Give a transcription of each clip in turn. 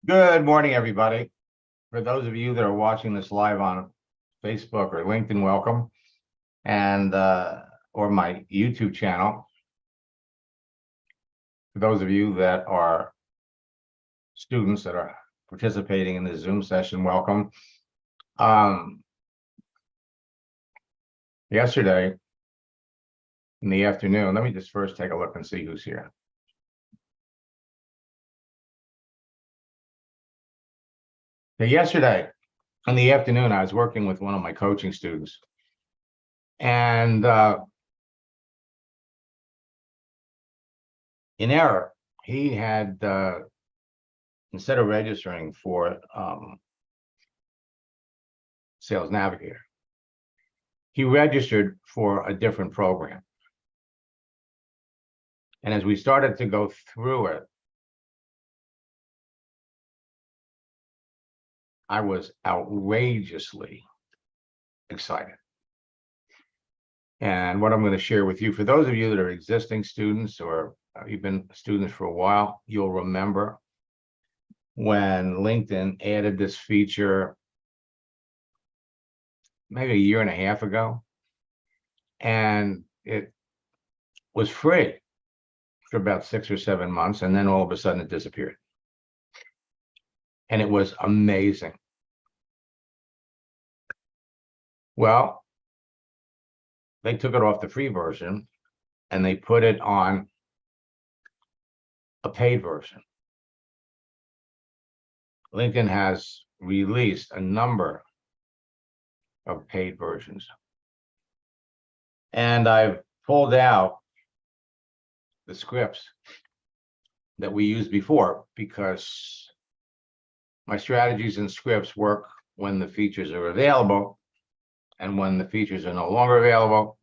Good morning, everybody. For those of you that are watching this live on Facebook or LinkedIn, welcome, and or my YouTube channel. For those of you that are students that are participating in the Zoom session, welcome. Yesterday in the afternoon, let me just first take a look and see who's here. Okay, yesterday in the afternoon, I was working with one of my coaching students, and in error, he had instead of registering for Sales Navigator, he registered for a different program. And as we started to go through it, I was outrageously excited. And what I'm going to share with you, for those of you that are existing students or you've been students for a while, you'll remember when LinkedIn added this feature maybe a year and a half ago, and it was free for about 6 or 7 months, and then all of a sudden it disappeared. And it was amazing. Well, they took it off the free version and they put it on a paid version. LinkedIn has released a number of paid versions. And I've pulled out the scripts that we used before because my strategies and scripts work when the features are available, and when the features are no longer available,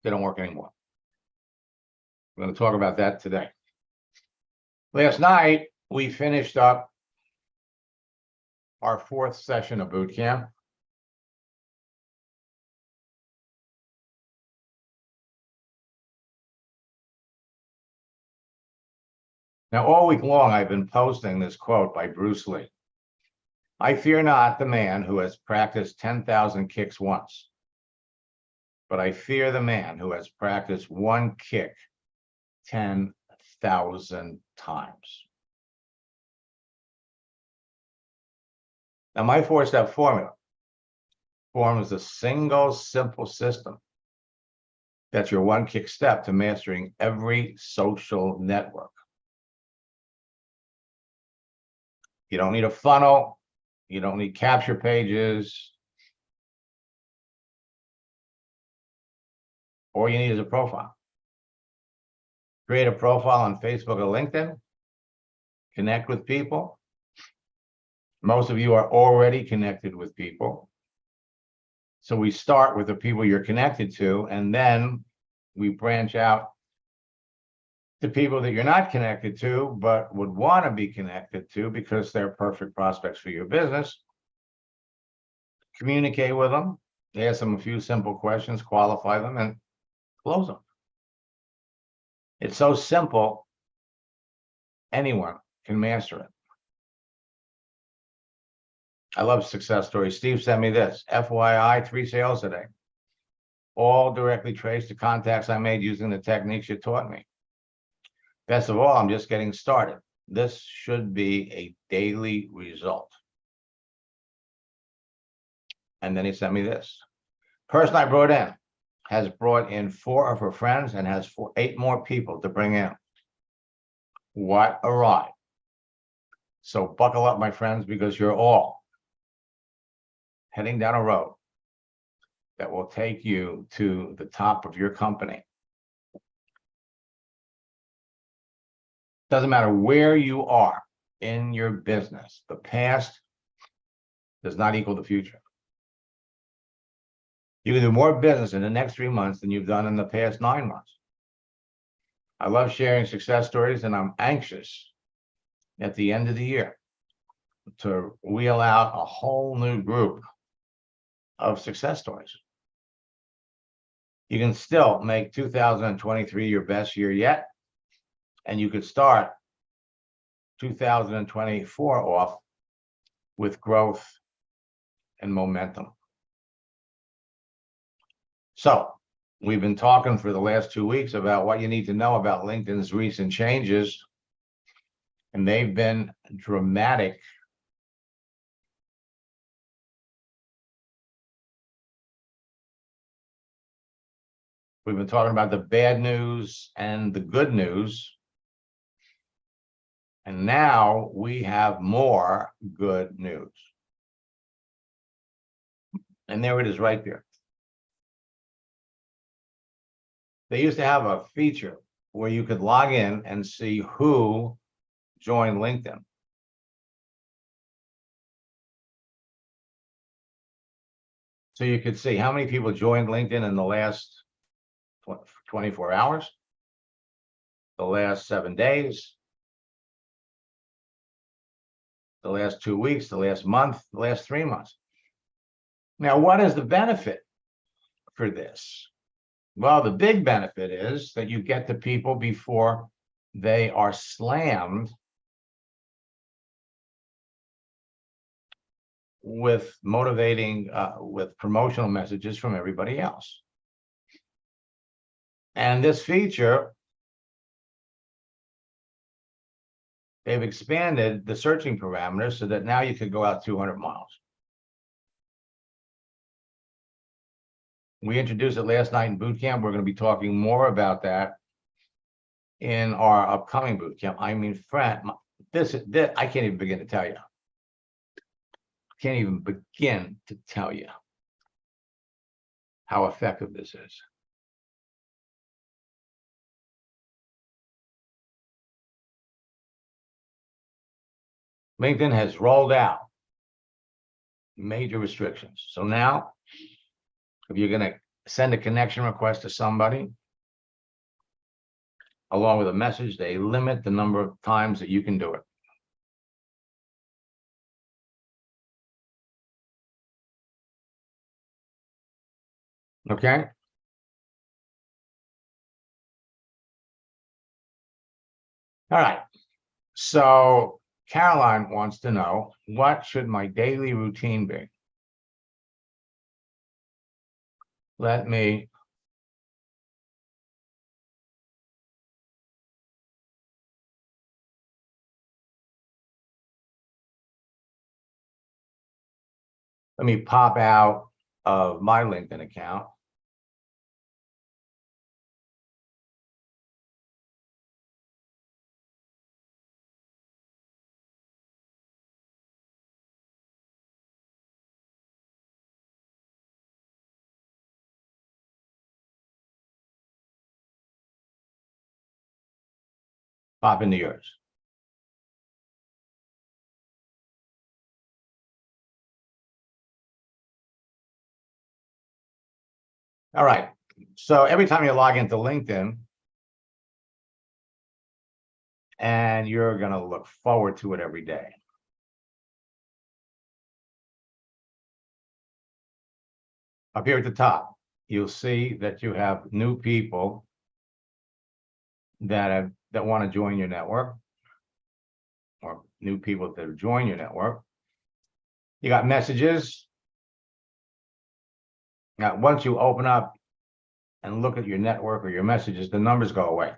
they don't work anymore. We're going to talk about that today. Last night, we finished up our 4th session of boot camp. Now, all week long, I've been posting this quote by Bruce Lee. I fear not the man who has practiced 10,000 kicks once, but I fear the man who has practiced one kick 10,000 times. Now, my 4-step formula forms a single simple system that's your one kick step to mastering every social network. You don't need a funnel. You don't need capture pages. All you need is a profile. Create a profile on Facebook or LinkedIn. Connect with people. Most of you are already connected with people. So we start with the people you're connected to, and then we branch out to people that you're not connected to, but would want to be connected to because they're perfect prospects for your business. Communicate with them, ask them a few simple questions, qualify them, and close them. It's so simple, anyone can master it. I love success stories. Steve sent me this. FYI, 3 sales today. All directly traced to contacts I made using the techniques you taught me. Best of all, I'm just getting started. This should be a daily result. And then he sent me this. Person I brought in has brought in 4 of her friends and has 8 more people to bring in. What a ride. So buckle up, my friends, because you're all heading down a road that will take you to the top of your company. Doesn't matter where you are in your business. The past does not equal the future. You can do more business in the next 3 months than you've done in the past 9 months. I love sharing success stories, and I'm anxious at the end of the year to wheel out a whole new group of success stories. You can still make 2023 your best year yet, and you could start 2024 off with growth and momentum. So we've been talking for the last 2 weeks about what you need to know about LinkedIn's recent changes, and they've been dramatic. We've been talking about the bad news and the good news. And now we have more good news. And there it is right there. They used to have a feature where you could log in and see who joined LinkedIn. So you could see how many people joined LinkedIn in the last 24 hours, the last 7 days, the last 2 weeks, the last month, the last 3 months. Now, what is the benefit for this? Well, the big benefit is that you get to people before they are slammed with motivating, with promotional messages from everybody else. And this feature, they've expanded the searching parameters so that now you could go out 200 miles. We introduced it last night in boot camp. We're going to be talking more about that in our upcoming boot camp. I mean, friend, this I can't even begin to tell you. Can't even begin to tell you how effective this is. LinkedIn has rolled out major restrictions. So now, if you're going to send a connection request to somebody, along with a message, they limit the number of times that you can do it. Okay? All right. So Caroline wants to know, what should my daily routine be? Let me pop out of my LinkedIn account. Pop into yours. All right. So every time you log into LinkedIn, and you're going to look forward to it every day. Up here at the top, you'll see that you have new people that want to join your network, or new people that have joined your network. You got messages. Now, once you open up and look at your network or your messages, the numbers go away.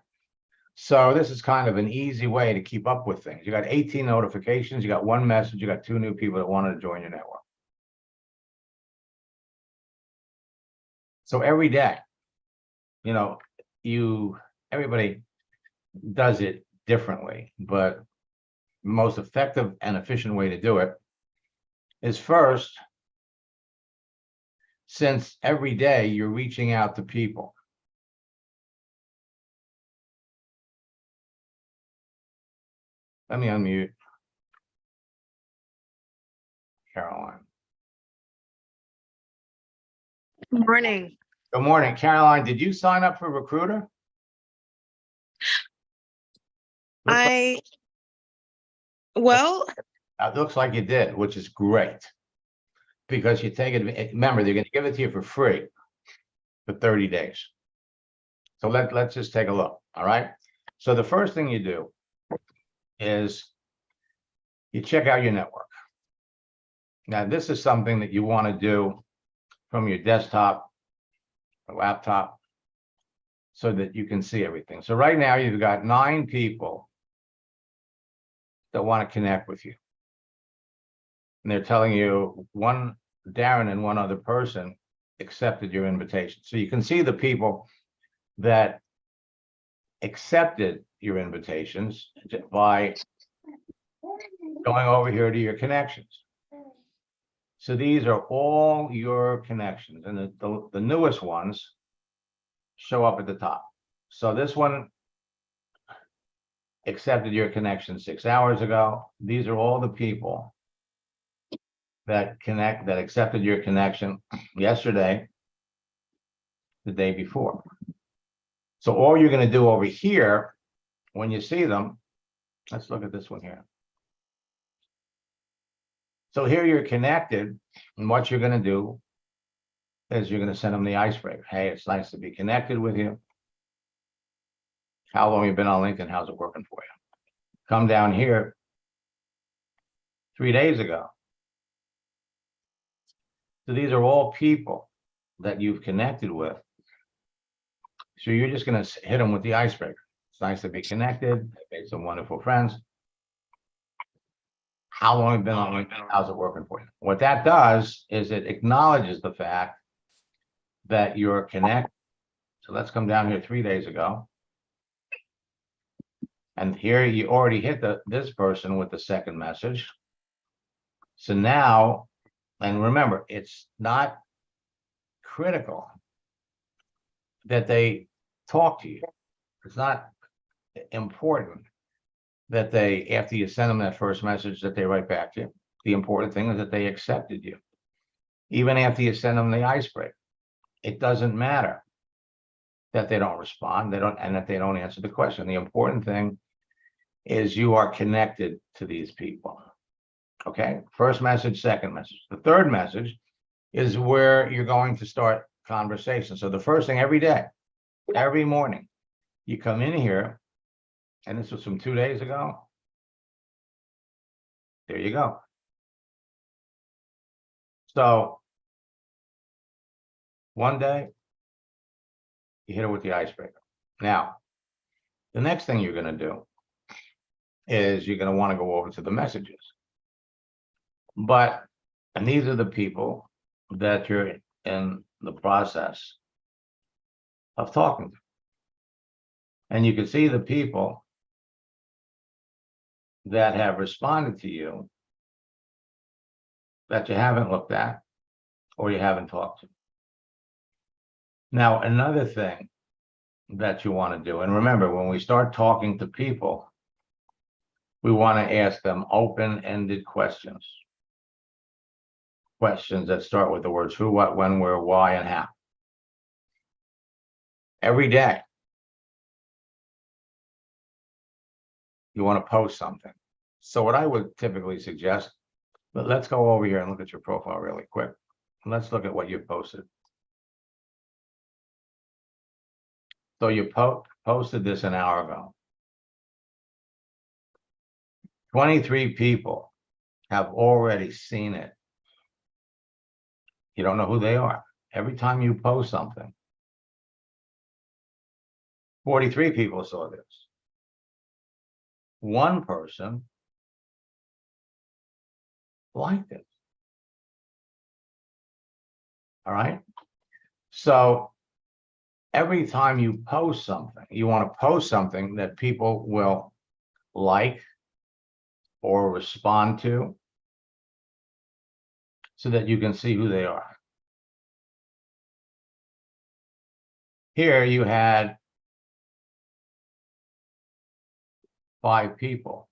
So this is kind of an easy way to keep up with things. You got 18 notifications, you got 1 message, you got 2 new people that wanted to join your network. So every day, you know, everybody does it differently, but the most effective and efficient way to do it is, first, since every day you're reaching out to people, let me unmute Caroline. Good morning. Good morning, Caroline. Did you sign up for Recruiter? It looks like you did, which is great, because you take it. Remember, they're going to give it to you for free for 30 days. So let's just take a look. All right. So the first thing you do is you check out your network. Now, this is something that you want to do from your desktop or laptop so that you can see everything. So right now you've got 9 people that want to connect with you. And they're telling you Darren and one other person accepted your invitation. So you can see the people that accepted your invitations by going over here to your connections. So these are all your connections, and the newest ones show up at the top. So this one accepted your connection 6 hours ago. These are all the people that accepted your connection yesterday, the day before. So all you're going to do over here when you see them, let's look at this one here. So here you're connected, and what you're going to do is you're going to send them the icebreaker. Hey, it's nice to be connected with you. How long have you been on LinkedIn? How's it working for you? Come down here 3 days ago. So these are all people that you've connected with. So you're just going to hit them with the icebreaker. It's nice to be connected. I made some wonderful friends. How long have you been on LinkedIn? How's it working for you? What that does is it acknowledges the fact that you're connected. So let's come down here 3 days ago. And here you already hit this person with the second message. So now, and remember, it's not critical that they talk to you. It's not important that they, after you send them that first message, that they write back to you. The important thing is that they accepted you. Even after you send them the icebreaker, it doesn't matter that they don't respond, and that they don't answer the question. The important thing is you are connected to these people. Okay, first message, second message. The third message is where you're going to start conversation. So the first thing every day, every morning, you come in here, and this was from 2 days ago. There you go. So one day, you hit it with the icebreaker. Now, the next thing you're going to do is you're going to want to go over to the messages. And these are the people that you're in the process of talking to. And you can see the people that have responded to you that you haven't looked at or you haven't talked to. Now, another thing that you want to do, and remember, when we start talking to people, we want to ask them open-ended questions. Questions that start with the words who, what, when, where, why, and how. Every day, you want to post something. So what I would typically suggest, but let's go over here and look at your profile really quick. Let's look at what you posted. So you posted this an hour ago. 23 people have already seen it. You don't know who they are. Every time you post something, 43 people saw this. One person liked it. All right. So every time you post something, you want to post something that people will like or respond to so that you can see who they are. Here you had 5 people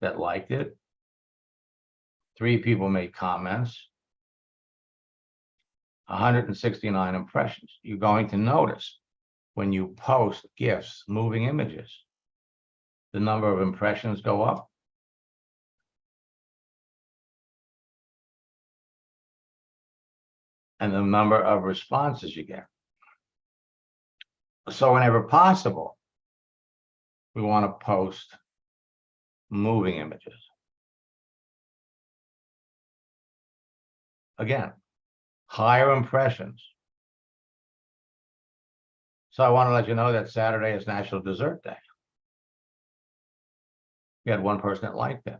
that liked it. 3 people made comments. 169 impressions. You're going to notice when you post GIFs, moving images, the number of impressions go up. And the number of responses you get. So whenever possible, we want to post moving images. again, higher impressions. So I want to let you know that Saturday is National Dessert Day. We had one person that liked it.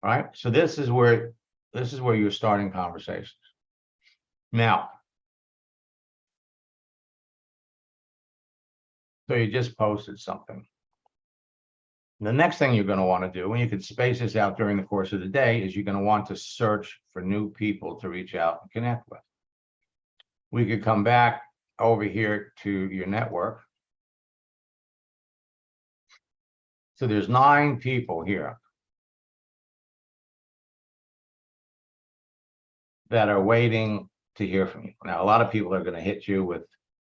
All right, so this is where you're starting conversations. Now, so you just posted something. The next thing you're going to want to do, and you can space this out during the course of the day, is you're going to want to search for new people to reach out and connect with. We could come back over here to your network. So there's 9 people here that are waiting to hear from you. Now, a lot of people are going to hit you with,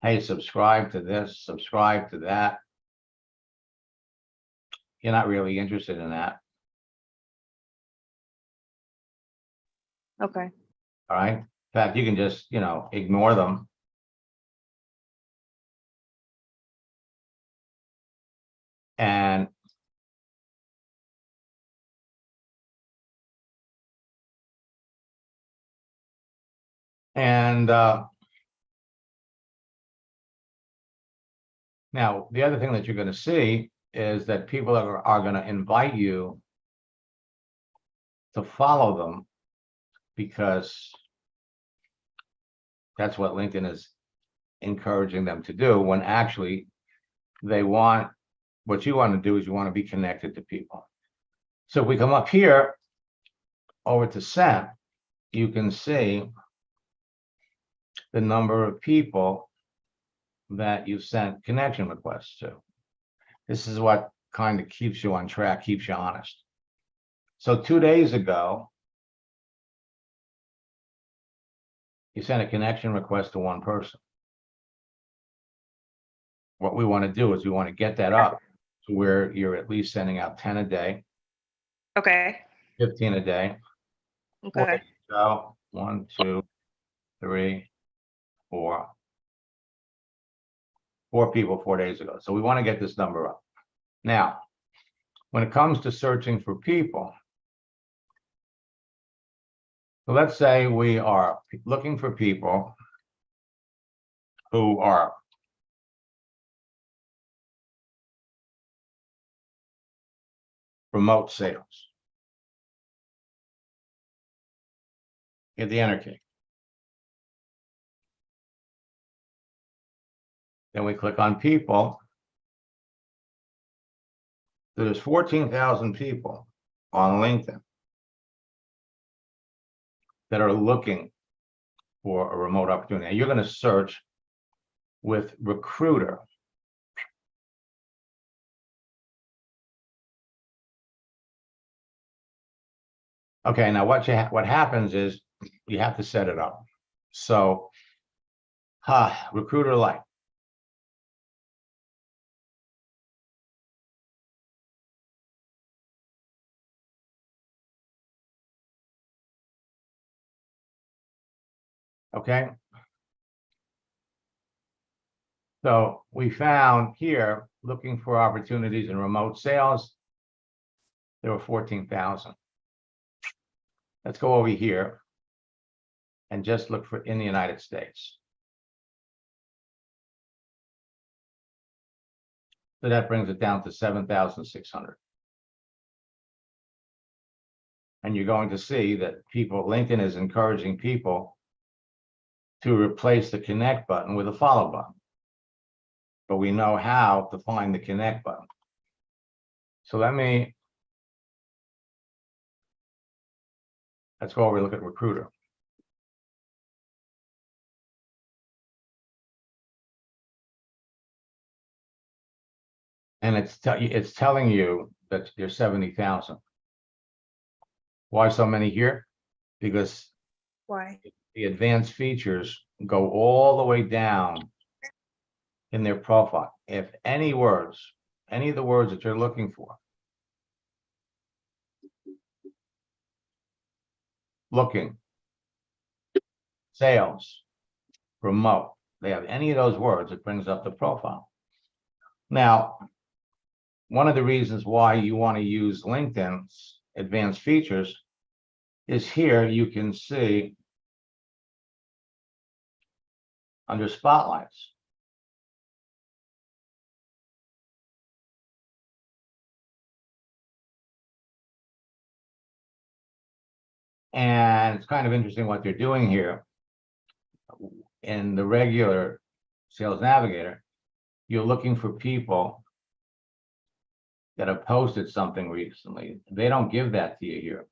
hey, subscribe to this, subscribe to that. You're not really interested in that. Okay. All right. In fact, you can just, ignore them. And now the other thing that you're going to see is that people are going to invite you to follow them, because that's what LinkedIn is encouraging them to do, when actually what you want to do is you want to be connected to people. So if we come up here over to send, you can see the number of people that you've sent connection requests to. This is what kind of keeps you on track, keeps you honest. So 2 days ago, you sent a connection request to one person. What we want to do is we want to get that up to where you're at least sending out 10 a day, Okay. 15 a day. Okay. So 1, 2, 3, 4. 4 people 4 days ago. So we want to get this number up. Now, when it comes to searching for people, so let's say we are looking for people who are remote sales. Hit the enter key. Then we click on people. So there's 14,000 people on LinkedIn that are looking for a remote opportunity. And you're going to search with recruiter. Okay, now what happens is you have to set it up. So, recruiter Lite. Okay. So we found here, looking for opportunities in remote sales, there were 14,000. Let's go over here and just look for in the United States. So that brings it down to 7,600. And you're going to see that LinkedIn is encouraging people to replace the connect button with a follow button. But we know how to find the connect button. So let's go over and look at recruiter. And it's telling you that there's 70,000. Why so many here? Because Why? the advanced features go all the way down in their profile. If any of the words that you're looking for, looking, sales, remote, they have any of those words, it brings up the profile. Now, one of the reasons why you want to use LinkedIn's advanced features is here you can see under spotlights. And it's kind of interesting what they're doing here. In the regular Sales Navigator, you're looking for people that have posted something recently. They don't give that to you here.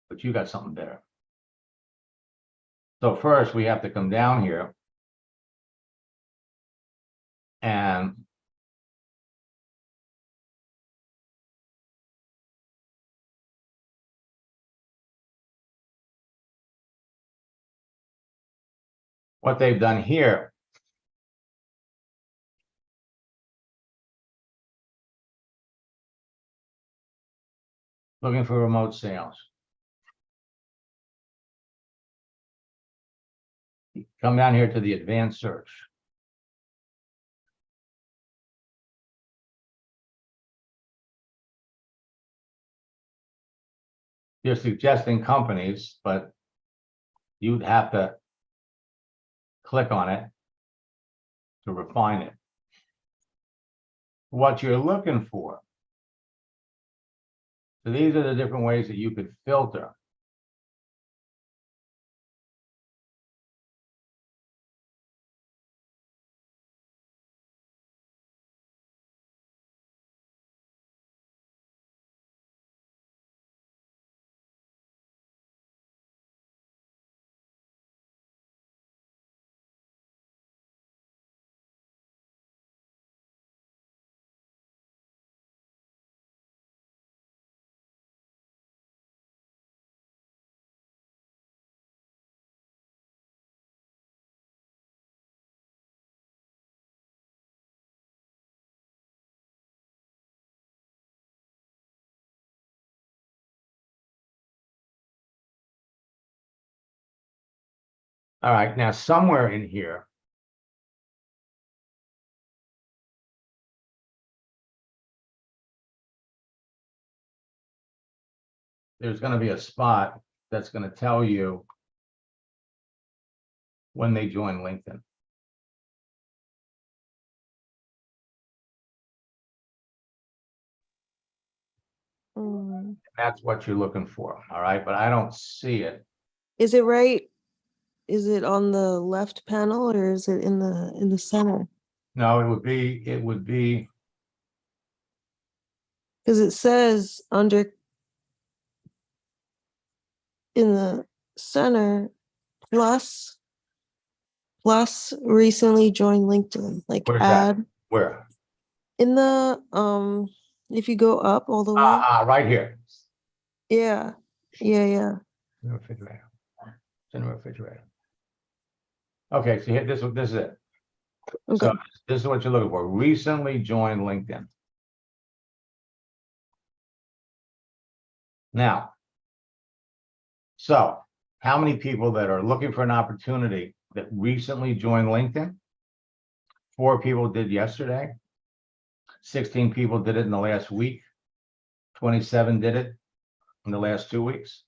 But you got something better. So first we have to come down here and what they've done here looking for remote sales. Come down here to the advanced search. You're suggesting companies, but you'd have to click on it to refine it. What you're looking for. So these are the different ways that you could filter. All right, now somewhere in here, there's going to be a spot that's going to tell you when they join LinkedIn. That's what you're looking for, all right? But I don't see it. Is it right? Is it on the left panel or is it in the center? No, it would be, Because it says under in the center plus recently joined LinkedIn, like Where's that? add where? in the if you go up all the way. Right here. Yeah. In the refrigerator. It's in the refrigerator. Okay, so here, this is it. Okay. So this is what you're looking for. Recently joined LinkedIn. Now, so how many people that are looking for an opportunity that recently joined LinkedIn? 4 people did yesterday. 16 people did it in the last week. 27 did it in the last 2 weeks.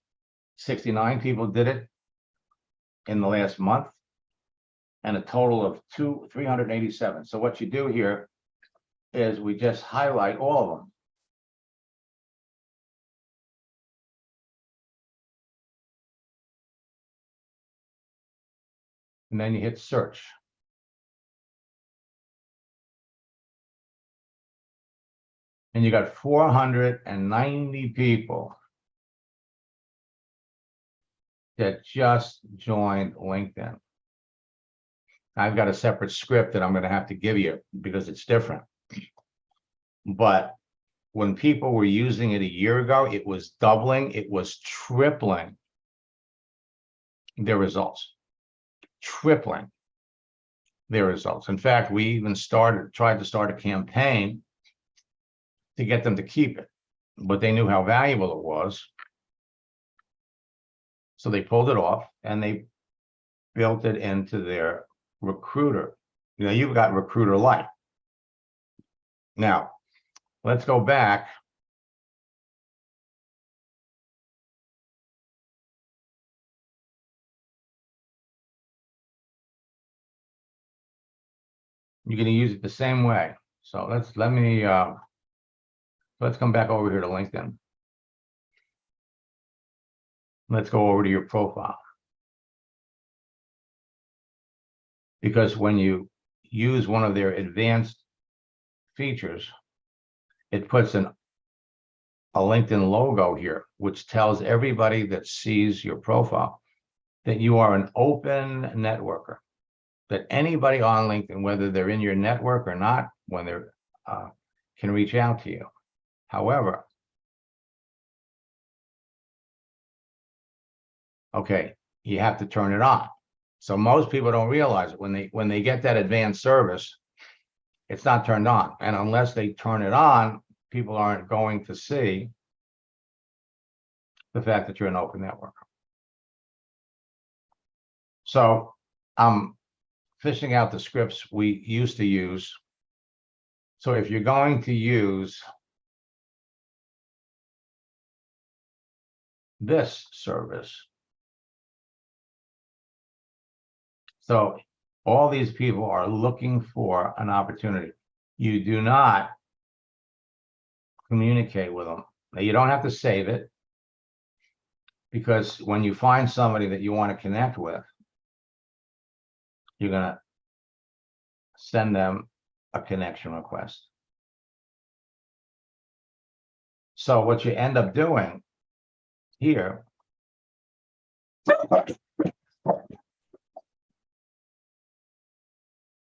69 people did it in the last month. And a total of 387. So what you do here is we just highlight all of them. And then you hit search. And you got 490 people that just joined LinkedIn. I've got a separate script that I'm going to have to give you because it's different. But when people were using it a year ago, it was doubling, it was tripling their results. Tripling their results. In fact, we even tried to start a campaign to get them to keep it, but they knew how valuable it was. So they pulled it off and they built it into their Recruiter. You know, you've got Recruiter Lite. Now, let's go back. You're going to use it the same way. So let's come back over here to LinkedIn. Let's go over to your profile. Because when you use one of their advanced features, it puts a LinkedIn logo here, which tells everybody that sees your profile that you are an open networker, that anybody on LinkedIn, whether they're in your network or not, when they're can reach out to you. However, okay, you have to turn it on. So most people don't realize it when they get that advanced service, it's not turned on. And unless they turn it on, people aren't going to see the fact that you're an open networker. So I'm fishing out the scripts we used to use. So if you're going to use this service, so all these people are looking for an opportunity. You do not communicate with them. Now, you don't have to save it, because when you find somebody that you want to connect with, you're going to send them a connection request. So what you end up doing here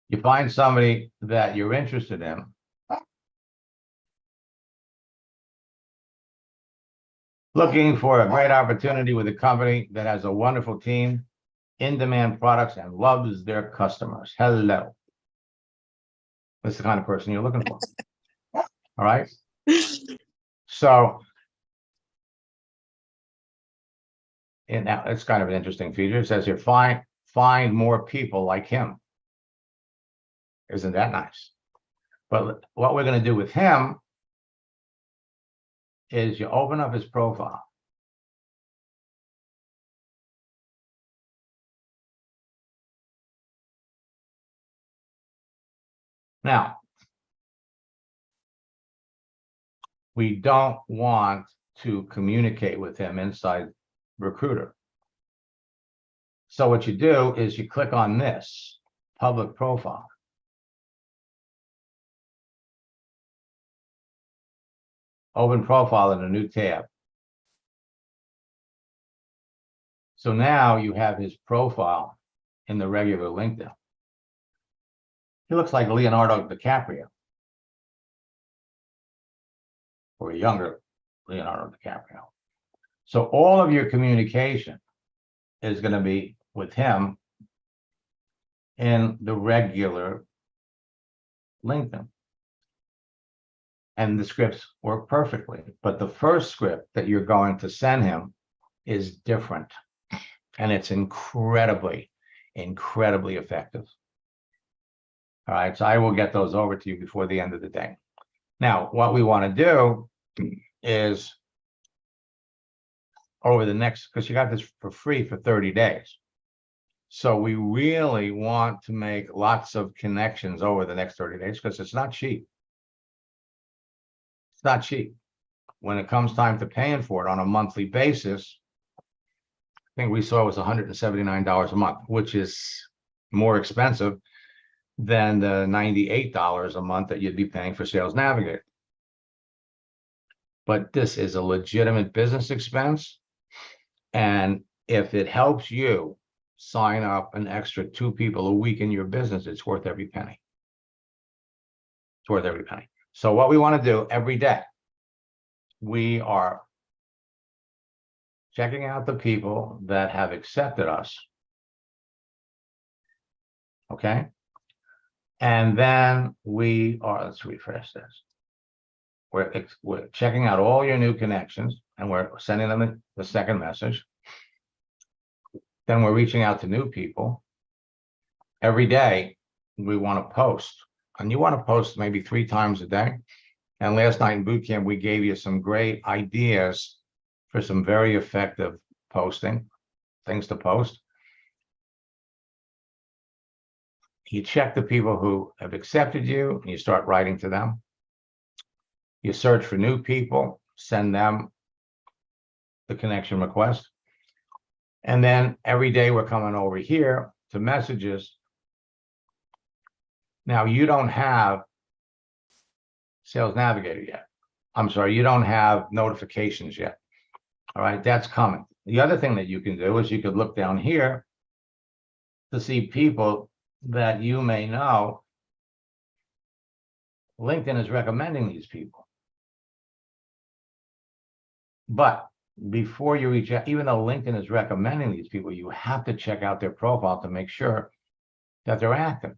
you find somebody that you're interested in, looking for a great opportunity with a company that has a wonderful team, in-demand products, and loves their customers. Hello. That's the kind of person you're looking for. All right. So, and now it's kind of an interesting feature. It says here, find more people like him. Isn't that nice? But what we're going to do with him is you open up his profile. Now, we don't want to communicate with him inside Recruiter. So what you do is you click on this public profile. Open profile in a new tab. So now you have his profile in the regular LinkedIn. He looks like Leonardo DiCaprio, or a younger Leonardo DiCaprio. So all of your communication is going to be with him in the regular LinkedIn. And the scripts work perfectly. But the first script that you're going to send him is different. And it's incredibly, incredibly effective. All right, so I will get those over to you before the end of the day. Now, what we want to do is over the next, because you got this for free for 30 days. So we really want to make lots of connections over the next 30 days because it's not cheap. It's not cheap. When it comes time to paying for it on a monthly basis, I think we saw it was $179 a month, which is more expensive than the $98 a month that you'd be paying for Sales Navigator. But this is a legitimate business expense. And if it helps you sign up an extra 2 people a week in your business, it's worth every penny. It's worth every penny. So what we want to do every day, we are checking out the people that have accepted us. Okay. And then we are, let's refresh this. We're checking out all your new connections and we're sending them the second message. Then we're reaching out to new people. Every day we want to post And you want to post maybe 3 times a day. And last night in boot camp, we gave you some great ideas for some very effective posting, things to post. You check the people who have accepted you, and you start writing to them. You search for new people, send them the connection request. And then every day we're coming over here to messages. Now you don't have Sales Navigator yet. I'm sorry, you don't have notifications yet. All right, that's coming. The other thing that you can do is you could look down here to see people that you may know. LinkedIn is recommending these people. But before you reach out, even though LinkedIn is recommending these people, you have to check out their profile to make sure that they're active.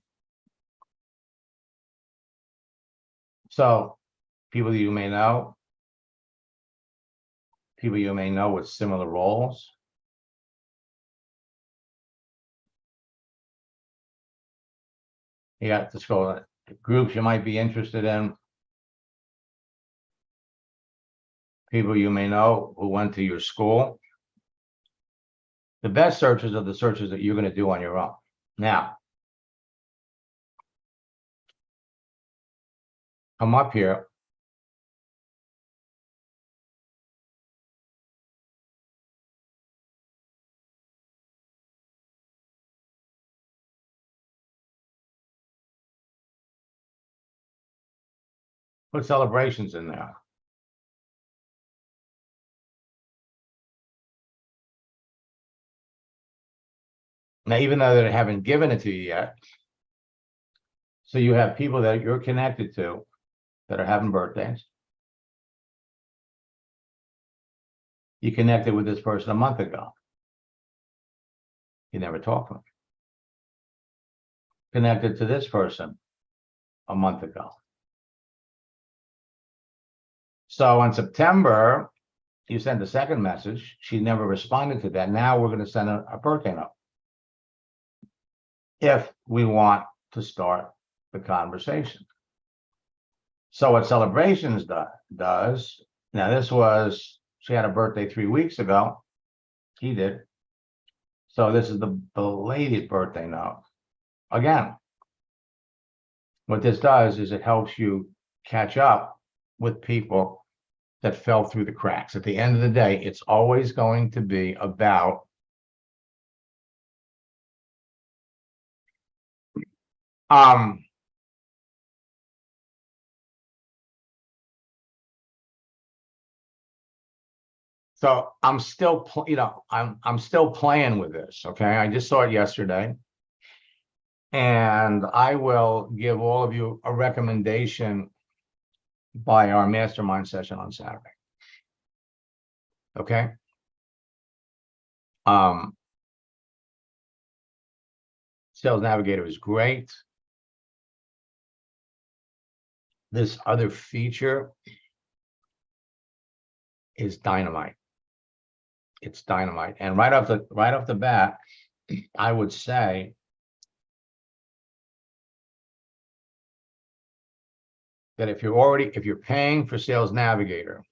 So people you may know with similar roles. You got to scroll groups you might be interested in. People you may know who went to your school. The best searches are the searches that you're going to do on your own. Now, come up here. Put celebrations in there. Now, even though they haven't given it to you yet, so you have people that you're connected to that are having birthdays. You connected with this person a month ago. You never talked to them. Connected to this person a month ago. So in September, you sent a second message. She never responded to that. Now we're going to send a birthday note. If we want to start the conversation. So what Celebrations does, now she had a birthday 3 weeks ago. He did. So this is the belated birthday note. Again, what this does is it helps you catch up with people that fell through the cracks. At the end of the day, it's always going to be about so I'm still, I'm still playing with this. Okay, I just saw it yesterday, and I will give all of you a recommendation by our mastermind session on Saturday. Okay. Sales Navigator is great. This other feature is dynamite. It's dynamite. And right off the bat, I would say that if you're paying for Sales Navigator,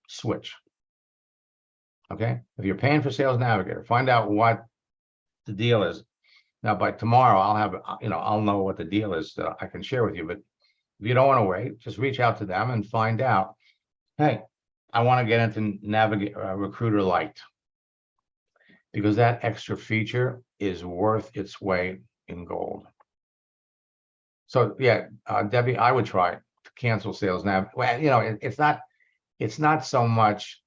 switch. Okay. If you're paying for Sales Navigator, find out what the deal is. Now, by tomorrow, I'll know what the deal is that I can share with you. But if you don't want to wait, just reach out to them and find out, hey, I want to get into Recruiter Lite, because that extra feature is worth its weight in gold. So yeah, Debbie, I would try to cancel Sales Nav. Well, it's not so much,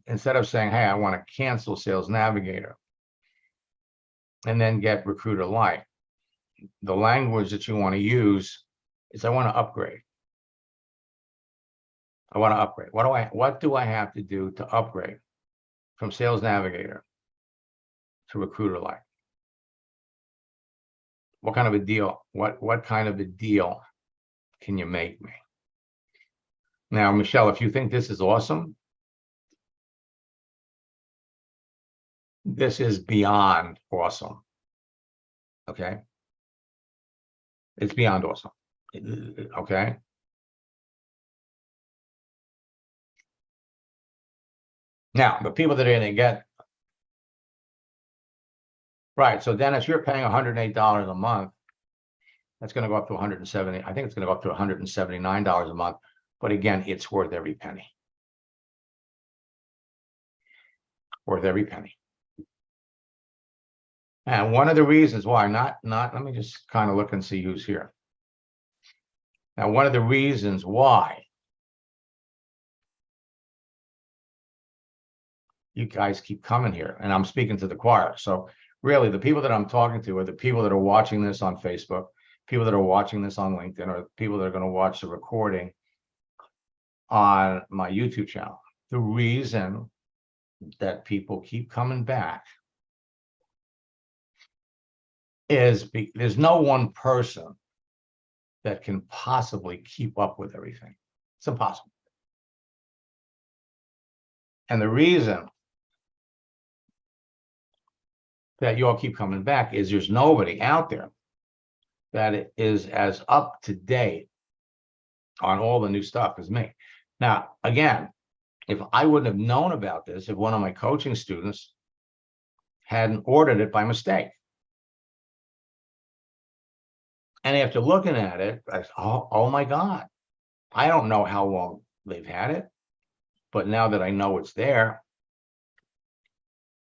instead of saying, hey, I want to cancel Sales Navigator and then get Recruiter Lite, the language that you want to use is I want to upgrade. I want to upgrade. What do I have to do to upgrade from Sales Navigator to Recruiter Lite? What kind of a deal? What kind of a deal can you make me? Now, Michelle, if you think this is awesome, this is beyond awesome. Okay. It's beyond awesome. Okay. Now, the people that are gonna get. Right, so Dennis, you're paying $108 a month. That's gonna go up to 170, I think it's gonna go up to $179 a month, but again, it's worth every penny. Worth every penny. And one of the reasons why, let me just kind of look and see who's here. Now, one of the reasons why you guys keep coming here, and I'm speaking to the choir. So really, the people that I'm talking to are the people that are watching this on Facebook, people that are watching this on LinkedIn, or people that are going to watch the recording on my YouTube channel. The reason that people keep coming back is there's no one person that can possibly keep up with everything. It's impossible. And the reason that you all keep coming back is there's nobody out there that is as up to date on all the new stuff as me. Now, again, if I wouldn't have known about this, if one of my coaching students hadn't ordered it by mistake. And after looking at it, I said, oh my God, I don't know how long they've had it, but now that I know it's there,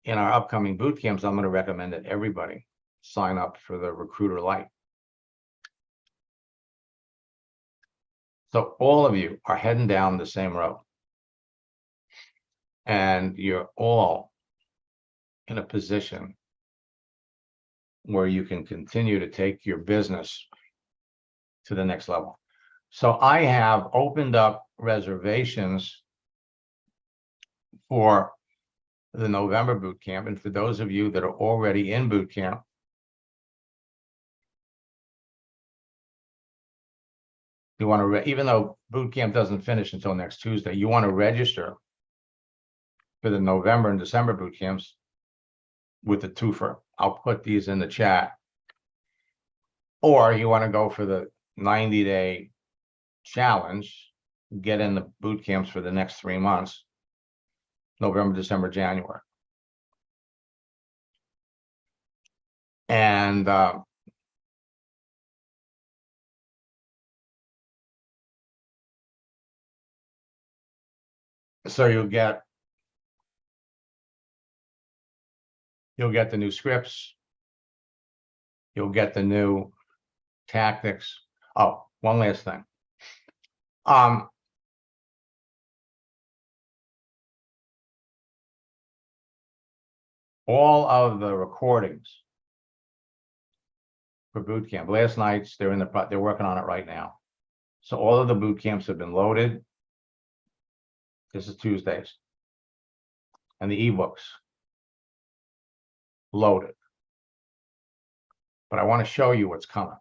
in our upcoming boot camps, I'm going to recommend that everybody sign up for the Recruiter Lite. So all of you are heading down the same road. And you're all in a position where you can continue to take your business to the next level. So I have opened up reservations for the November boot camp. And for those of you that are already in boot camp, you want to, even though boot camp doesn't finish until next Tuesday, you want to register for the November and December boot camps with the twofer. I'll put these in the chat. Or you want to go for the 90-day challenge, get in the boot camps for the next 3 months, November, December, January. And so you'll get the new scripts, you'll get the new tactics. Oh, one last thing. All of the recordings for boot camp, last night's, they're working on it right now. So all of the boot camps have been loaded. This is Tuesdays. And the ebooks loaded. But I want to show you what's coming.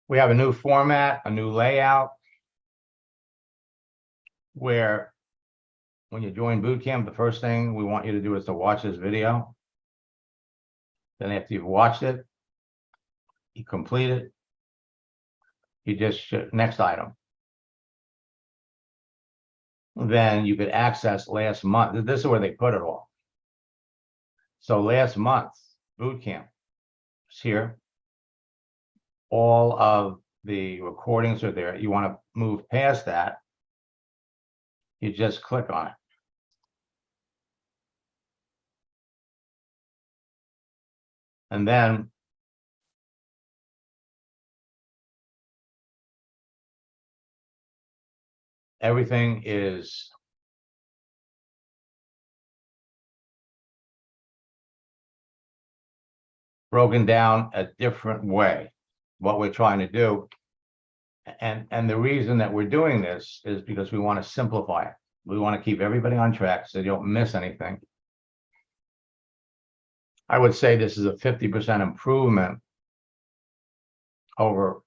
We have a new format, a new layout, where when you join boot camp, the first thing we want you to do is to watch this video. Then after you've watched it, you complete it, you just next item. Then you could access last month. This is where they put it all. So last month, boot camp is here. All of the recordings are there. You want to move past that, you just click on it. And then everything is broken down a different way, what we're trying to do. And the reason that we're doing this is because we want to simplify it. We want to keep everybody on track so you don't miss anything. I would say this is a 50% improvement over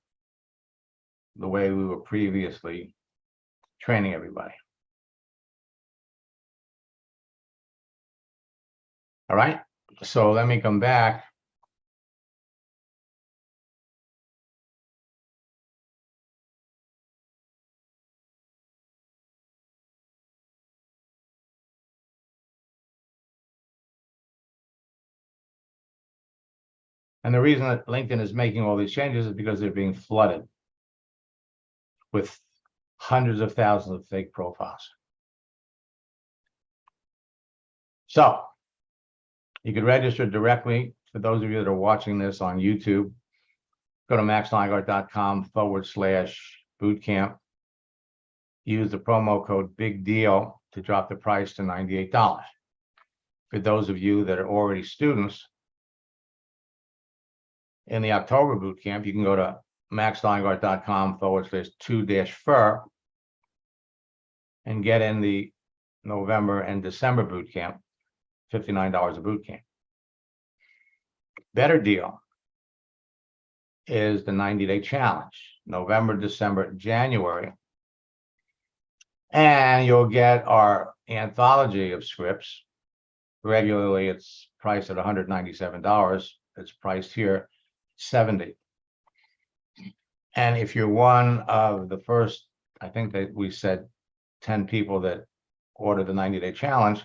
the way we were previously training everybody. All right, so let me come back. And the reason that LinkedIn is making all these changes is because they're being flooded with hundreds of thousands of fake profiles. So you could register directly. For those of you that are watching this on YouTube, go to maxsteingart.com/bootcamp. Use the promo code Big Deal to drop the price to $98. For those of you that are already students in the October bootcamp, you can go to maxsteingart.com/2-FUR and get in the November and December bootcamp, $59 a bootcamp. Better deal is the 90-day challenge, November, December, January. And you'll get our anthology of scripts. Regularly, it's priced at $197. It's priced here $70. And if you're one of the first, I think that we said 10 people that order the 90-day challenge,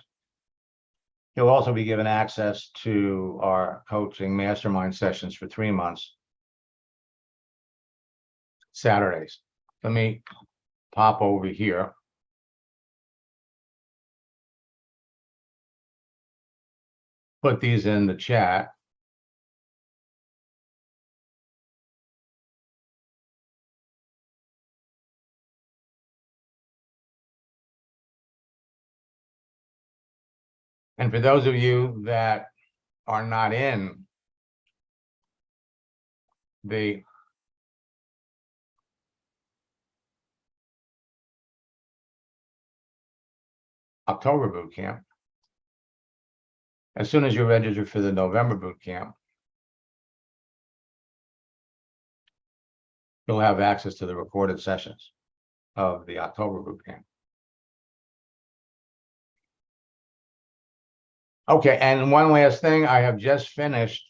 you'll also be given access to our coaching mastermind sessions for 3 months, Saturdays. Let me pop over here. Put these in the chat. And for those of you that are not in the October bootcamp, as soon as you register for the November bootcamp, you'll have access to the recorded sessions of the October bootcamp. Okay, and one last thing, I have just finished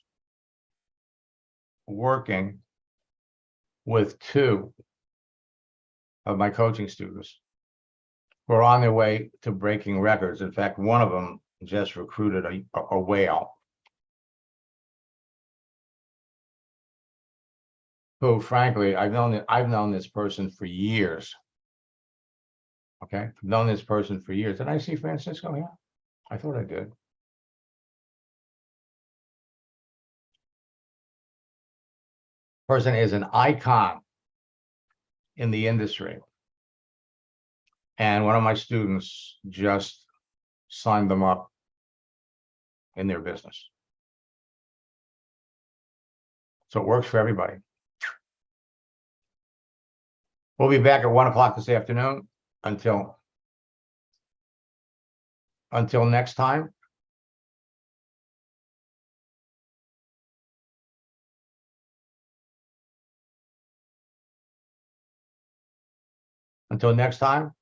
working with 2 of my coaching students who are on their way to breaking records. In fact, one of them just recruited a whale who, frankly, I've known this person for years. Okay, I've known this person for years. Did I see Francisco here? I thought I did. Person is an icon in the industry. And one of my students just signed them up in their business. So it works for everybody. We'll be back at 1 o'clock this afternoon. Until next time. Until next time.